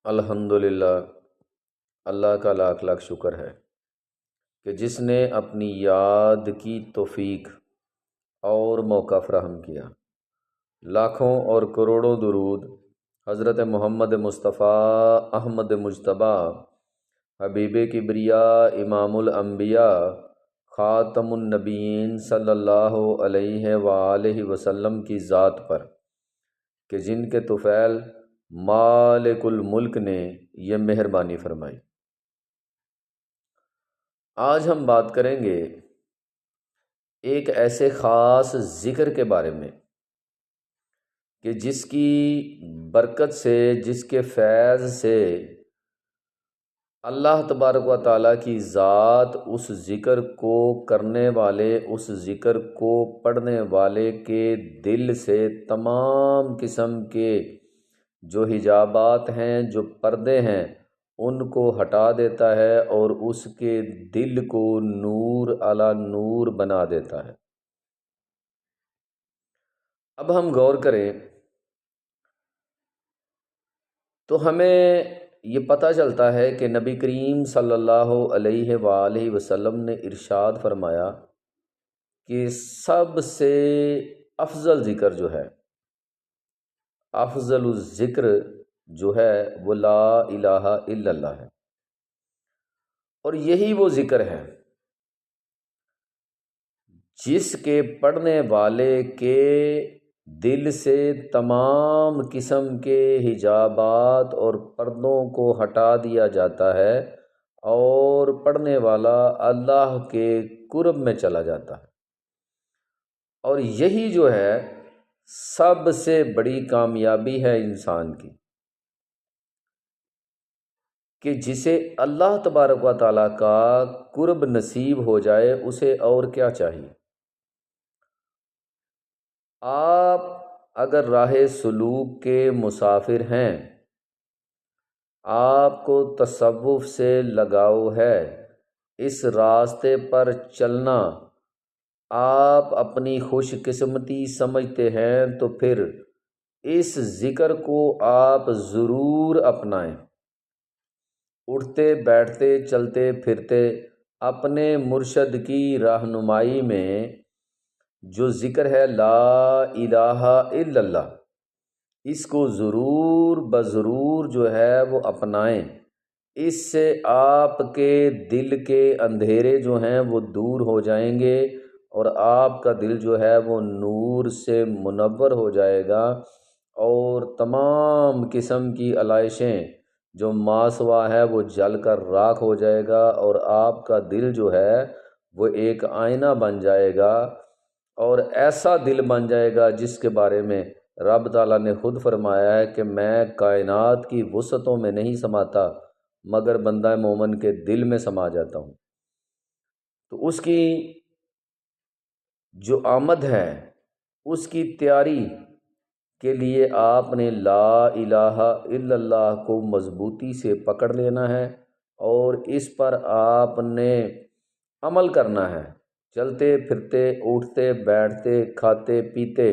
الحمدللہ، اللہ کا لاکھ لاکھ شکر ہے کہ جس نے اپنی یاد کی توفیق اور موقع فراہم کیا۔ لاکھوں اور کروڑوں درود حضرت محمد مصطفیٰ احمد مجتبیٰ حبیب کبریاء امام الانبیاء خاتم النبیین صلی اللہ علیہ وآلہ وسلم کی ذات پر کہ جن کے طفیل مالک الملک نے یہ مہربانی فرمائی۔ آج ہم بات کریں گے ایک ایسے خاص ذکر کے بارے میں کہ جس کی برکت سے، جس کے فیض سے اللہ تبارک و تعالیٰ کی ذات اس ذکر کو کرنے والے، اس ذکر کو پڑھنے والے کے دل سے تمام قسم کے جو حجابات ہیں، جو پردے ہیں، ان کو ہٹا دیتا ہے اور اس کے دل کو نور علی نور بنا دیتا ہے۔ اب ہم غور کریں تو ہمیں یہ پتہ چلتا ہے کہ نبی کریم صلی اللہ علیہ وآلہ وسلم نے ارشاد فرمایا کہ سب سے افضل ذکر جو ہے، افضل الذکر جو ہے وہ لا الہ الا اللہ ہے، اور یہی وہ ذکر ہے جس کے پڑھنے والے کے دل سے تمام قسم کے حجابات اور پردوں کو ہٹا دیا جاتا ہے اور پڑھنے والا اللہ کے قرب میں چلا جاتا ہے۔ اور یہی جو ہے سب سے بڑی کامیابی ہے انسان کی، کہ جسے اللہ تبارک و تعالیٰ کا قرب نصیب ہو جائے اسے اور کیا چاہیے۔ آپ اگر راہ سلوک کے مسافر ہیں، آپ کو تصوف سے لگاؤ ہے، اس راستے پر چلنا آپ اپنی خوش قسمتی سمجھتے ہیں، تو پھر اس ذکر کو آپ ضرور اپنائیں۔ اٹھتے بیٹھتے چلتے پھرتے اپنے مرشد کی رہنمائی میں جو ذکر ہے لا الہ الا اللہ، اس کو ضرور بضرور جو ہے وہ اپنائیں۔ اس سے آپ کے دل کے اندھیرے جو ہیں وہ دور ہو جائیں گے اور آپ کا دل جو ہے وہ نور سے منور ہو جائے گا، اور تمام قسم کی علائشیں جو ماسوا ہے وہ جل کر راکھ ہو جائے گا، اور آپ کا دل جو ہے وہ ایک آئینہ بن جائے گا، اور ایسا دل بن جائے گا جس کے بارے میں رب تعالیٰ نے خود فرمایا ہے کہ میں کائنات کی وسعتوں میں نہیں سماتا مگر بندہ مومن کے دل میں سما جاتا ہوں۔ تو اس کی جو آمد ہے، اس کی تیاری کے لیے آپ نے لا الہ الا اللہ کو مضبوطی سے پکڑ لینا ہے، اور اس پر آپ نے عمل کرنا ہے۔ چلتے پھرتے اٹھتے بیٹھتے کھاتے پیتے،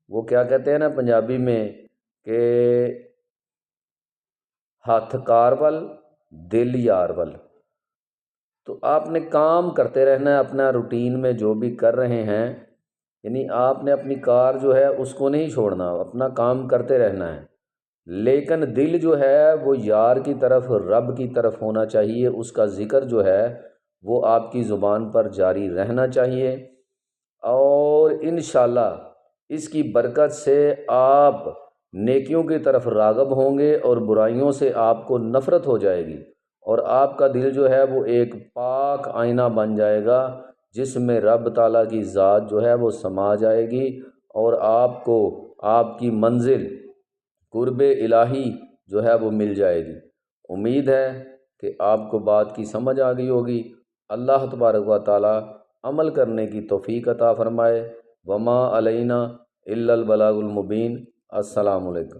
وہ کیا کہتے ہیں نا پنجابی میں کہ ہاتھ کار ول دل یار ول۔ تو آپ نے کام کرتے رہنا ہے اپنا روٹین میں جو بھی کر رہے ہیں، یعنی آپ نے اپنی کار جو ہے اس کو نہیں چھوڑنا، اپنا کام کرتے رہنا ہے، لیکن دل جو ہے وہ یار کی طرف، رب کی طرف ہونا چاہیے۔ اس کا ذکر جو ہے وہ آپ کی زبان پر جاری رہنا چاہیے، اور انشاءاللہ اس کی برکت سے آپ نیکیوں کی طرف راغب ہوں گے اور برائیوں سے آپ کو نفرت ہو جائے گی، اور آپ کا دل جو ہے وہ ایک پاک آئینہ بن جائے گا جس میں رب تعالیٰ کی ذات جو ہے وہ سما جائے گی، اور آپ کو آپ کی منزل قرب الہی جو ہے وہ مل جائے گی۔ امید ہے کہ آپ کو بات کی سمجھ آ گئی ہوگی۔ اللہ تبارک و تعالیٰ عمل کرنے کی توفیق عطا فرمائے۔ وما علینا الا البلاغ المبین۔ السلام علیکم۔